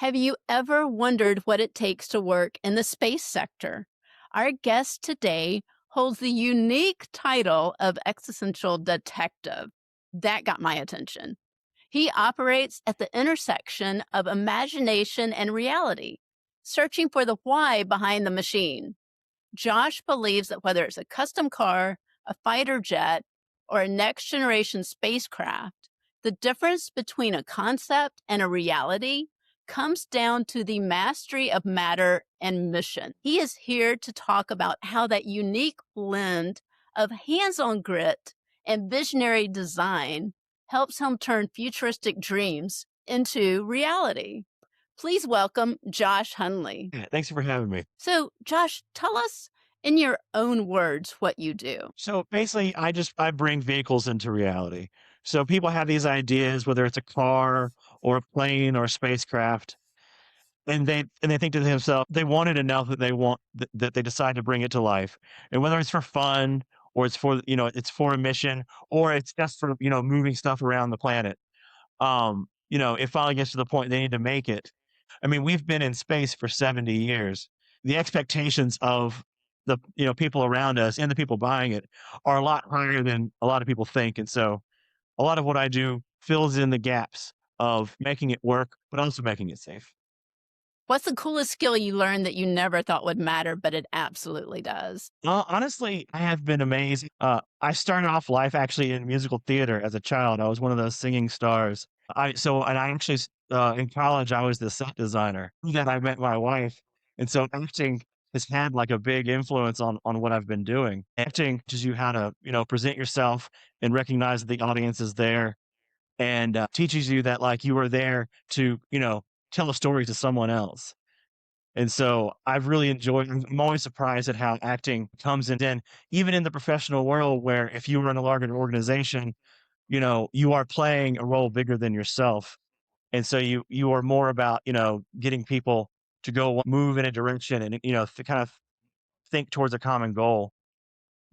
Have you ever wondered what it takes to work in the space sector? Our guest today holds the unique title of Existential Detective. That got my attention. He operates at the intersection of imagination and reality, searching for the why behind the machine. Josh believes that whether it's a custom car, a fighter jet, or a next generation spacecraft, the difference between a concept and a reality comes down to the mastery of matter and mission. He is here to talk about how that unique blend of hands on grit and visionary design helps him turn futuristic dreams into reality. Please welcome Josh Hundley. Yeah, thanks for having me. So, Josh, tell us in your own words what you do. So basically, I bring vehicles into reality. So people have these ideas, whether it's a car or a plane or a spacecraft, and they think to themselves, they want it enough that that they decide to bring it to life. And whether it's for fun or it's for it's for a mission or it's just for moving stuff around the planet. It finally gets to the point they need to make it. I mean, we've been in space for 70 years. The expectations of the people around us and the people buying it are a lot higher than a lot of people think. And so a lot of what I do fills in the gaps of making it work, but also making it safe. What's the coolest skill you learned that you never thought would matter, but it absolutely does? Honestly, I have been amazed. I started off life actually in musical theater as a child. I was one of those singing stars. And I actually in college I was the set designer. Then I met my wife, and so acting has had like a big influence on what I've been doing. Acting teaches you how to present yourself and recognize that the audience is there, and teaches you that like you are there to tell a story to someone else. And so I've really enjoyed I'm always surprised at how acting comes in, even in the professional world where if you run a larger organization, you are playing a role bigger than yourself. And so you are more about, getting people to go move in a direction and, to kind of think towards a common goal.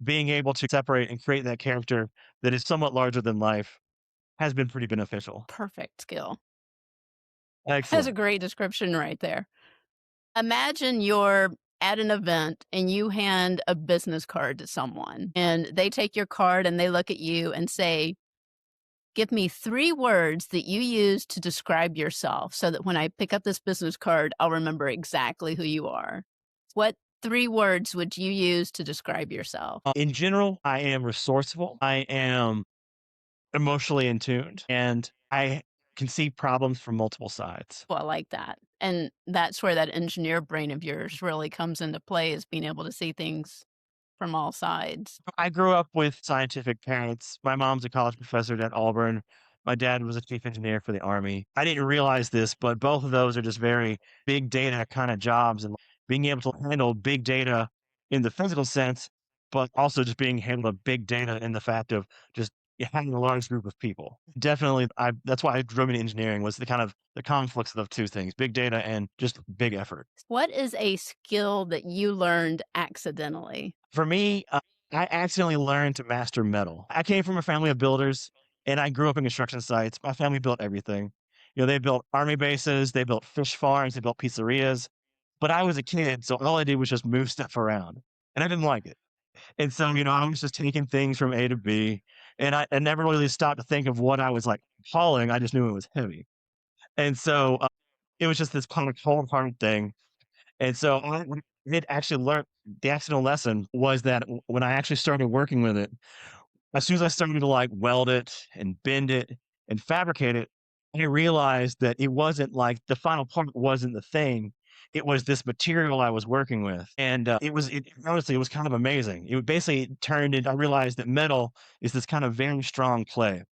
Being able to separate and create that character that is somewhat larger than life has been pretty beneficial. Perfect skill. That's a Excellent. great description right there. Imagine you're at an event and you hand a business card to someone, and they take your card and they look at you and say, give me 3 words that you use to describe yourself so that when I pick up this business card, I'll remember exactly who you are. What 3 words would you use to describe yourself? In general, I am resourceful. I am emotionally in tuned, and I can see problems from multiple sides. Well, I like that. And that's where that engineer brain of yours really comes into play, is being able to see things from all sides. I grew up with scientific parents. My mom's a college professor at Auburn. My dad was a chief engineer for the Army. I didn't realize this, but both of those are just very big data kind of jobs, and being able to handle big data in the physical sense, but also just being handle big data in the fact of just having a large group of people. Definitely, that's why I drove into engineering was the kind of the conflicts of the two things, big data and just big effort. What is a skill that you learned accidentally? For me, I accidentally learned to master metal. I came from a family of builders and I grew up in construction sites. My family built everything. They built army bases, they built fish farms, they built pizzerias. But I was a kid, so all I did was just move stuff around. And I didn't like it. And so, I was just taking things from A to B. And I never really stopped to think of what I was like hauling. I just knew it was heavy. And so it was just this kind of wholehearted thing. And so I did actually learn the accidental lesson was that when I actually started working with it, as soon as I started to like weld it and bend it and fabricate it, I realized that it wasn't like the final part wasn't the thing. It was this material I was working with. And honestly, it was kind of amazing. It basically turned into, I realized that metal is this kind of very strong clay.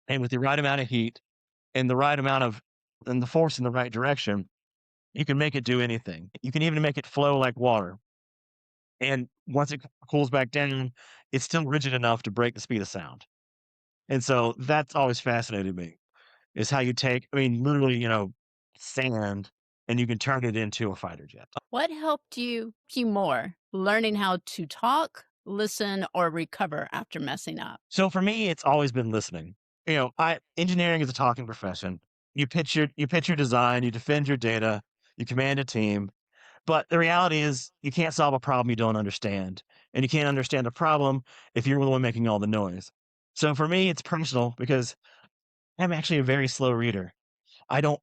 And with the right amount of heat and the right amount of, and the force in the right direction, you can make it do anything. You can even make it flow like water. And once it cools back down, it's still rigid enough to break the speed of sound. And so that's always fascinated me is how you take, I mean, literally, sand and you can turn it into a fighter jet. What helped you more? Learning how to talk, listen, or recover after messing up? So for me, it's always been listening. I engineering is a talking profession. you pitch your design, you defend your data, you command a team. But the reality is you can't solve a problem you don't understand. And you can't understand a problem if you're the one making all the noise. So for me, it's personal because I'm actually a very slow reader. I don't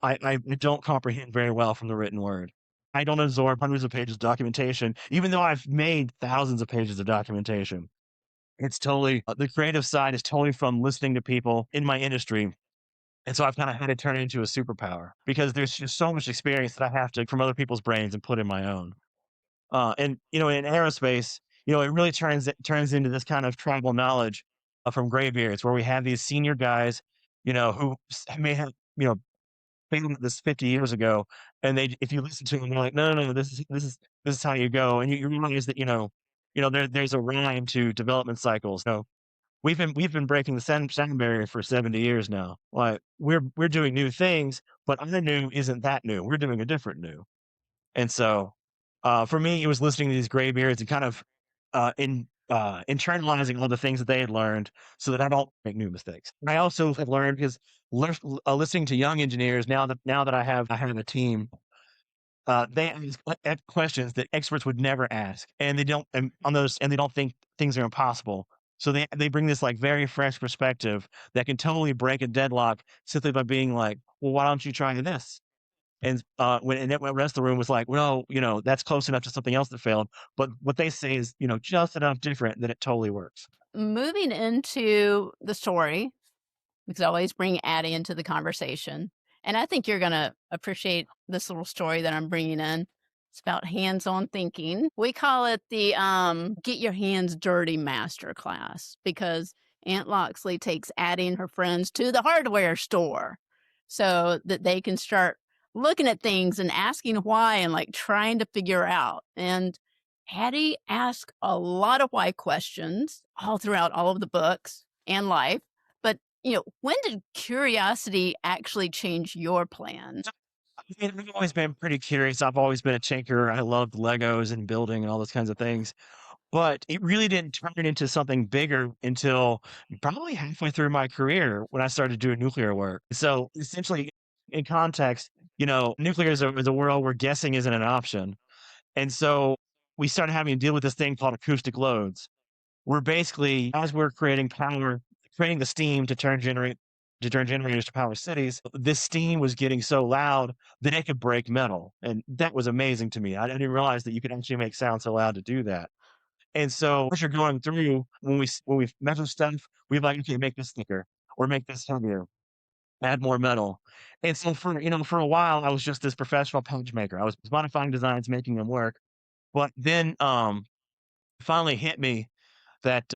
comprehend very well from the written word. I don't absorb hundreds of pages of documentation, even though I've made thousands of pages of documentation. It's totally the creative side is totally from listening to people in my industry. And so I've kind of had to turn it into a superpower because there's just so much experience that I have to from other people's brains and put in my own. And in aerospace, it really turns into this kind of tribal knowledge from graybeards, where we have these senior guys, who may have failed at this 50 years ago, and if you listen to them, they're like, no, no, no, this is how you go, and you realize that there's a rhyme to development cycles. So we've been breaking the sound barrier for 70 years now. Like we're doing new things, but our new isn't that new. We're doing a different new. And so, for me, it was listening to these graybeards and kind of internalizing all the things that they had learned, so that I don't make new mistakes. I also have learned because listening to young engineers now that I have a team, they ask questions that experts would never ask, and they don't think things are impossible. So they bring this like very fresh perspective that can totally break a deadlock simply by being like, well, why don't you try this? And the rest of the room was like, "Well, that's close enough to something else that failed." But what they say is, just enough different that it totally works. Moving into the story, because I always bring Addie into the conversation. And I think you're going to appreciate this little story that I'm bringing in. It's about hands on thinking. We call it the Get Your Hands Dirty Masterclass because Aunt Loxley takes Addie and her friends to the hardware store so that they can start looking at things and asking why and like trying to figure out. And Addie asks a lot of why questions all throughout all of the books and life. But when did curiosity actually change your plan? So, I mean, I've always been pretty curious. I've always been a tinkerer. I loved Legos and building and all those kinds of things. But it really didn't turn into something bigger until probably halfway through my career when I started doing nuclear work. So essentially, in context, nuclear is a world where guessing isn't an option. And so we started having to deal with this thing called acoustic loads. We're basically, as we're creating the steam to turn generators to power cities, this steam was getting so loud that it could break metal. And that was amazing to me. I didn't realize that you could actually make sound so loud to do that. And so as you're going through, when we measure stuff, we're like, okay, make this thicker or make this heavier, add more metal. And so for a while, I was just this professional punch maker. I was modifying designs, making them work. But then finally hit me that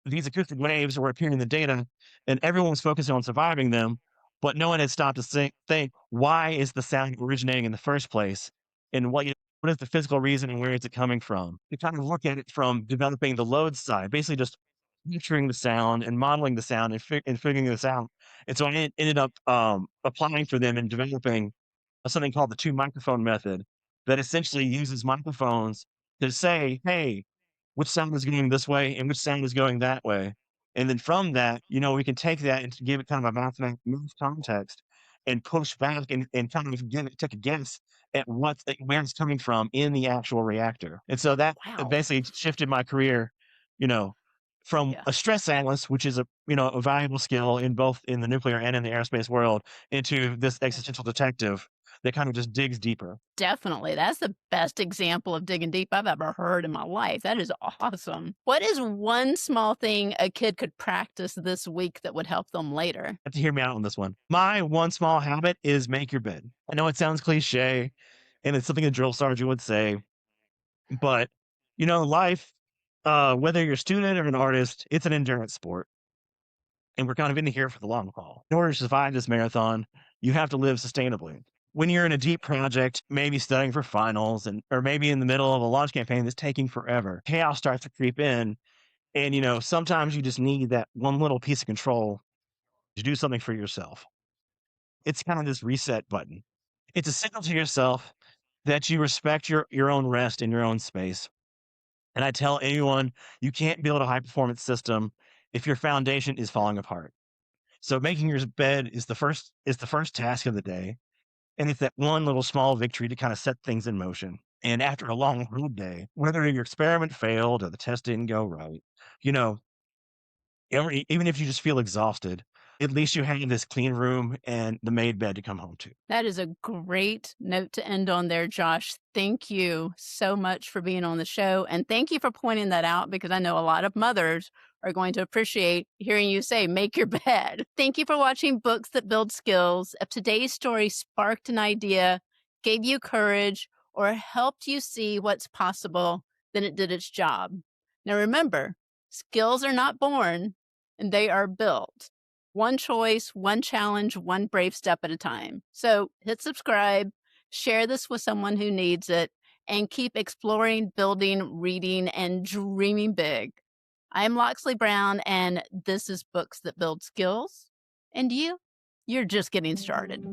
these acoustic waves were appearing in the data, and everyone was focusing on surviving them, but no one had stopped to think, why is the sound originating in the first place, and what is the physical reason, and where is it coming from? To kind of look at it from developing the load side, basically just picturing the sound and modeling the sound and figuring this out. And so I ended up applying for them and developing something called the two microphone method that essentially uses microphones to say, hey, which sound is going this way and which sound is going that way. And then from that, we can take that and give it kind of a mathematical context and push back and kind of take a guess at where it's coming from in the actual reactor. And so that Wow. basically shifted my career, you know, from Yeah. a stress analyst, which is a valuable skill in both in the nuclear and in the aerospace world, into this existential detective that kind of just digs deeper. Definitely. That's the best example of digging deep I've ever heard in my life. That is awesome. What is one small thing a kid could practice this week that would help them later? Have to hear me out on this one. My one small habit is make your bed. I know it sounds cliche, and it's something a drill sergeant would say, but life, whether you're a student or an artist, it's an endurance sport, and we're kind of in here for the long haul. In order to survive this marathon, you have to live sustainably. When you're in a deep project, maybe studying for finals, or maybe in the middle of a launch campaign that's taking forever, chaos starts to creep in, and sometimes you just need that one little piece of control to do something for yourself. It's kind of this reset button. It's a signal to yourself that you respect your own rest and your own space. And I tell anyone, you can't build a high performance system if your foundation is falling apart. So making your bed is the first task of the day, and it's that one little small victory to kind of set things in motion. And after a long hard day, whether your experiment failed or the test didn't go right, you know, even if you just feel exhausted, at least you have this clean room and the made bed to come home to. That is a great note to end on there, Josh. Thank you so much for being on the show. And thank you for pointing that out because I know a lot of mothers are going to appreciate hearing you say, make your bed. Thank you for watching Books That Build Skills. If today's story sparked an idea, gave you courage, or helped you see what's possible, then it did its job. Now remember, skills are not born and they are built. One choice, one challenge, one brave step at a time. So hit subscribe, share this with someone who needs it, and keep exploring, building, reading, and dreaming big. I'm Loxley Brown, and this is Books That Build Skills. And you're just getting started.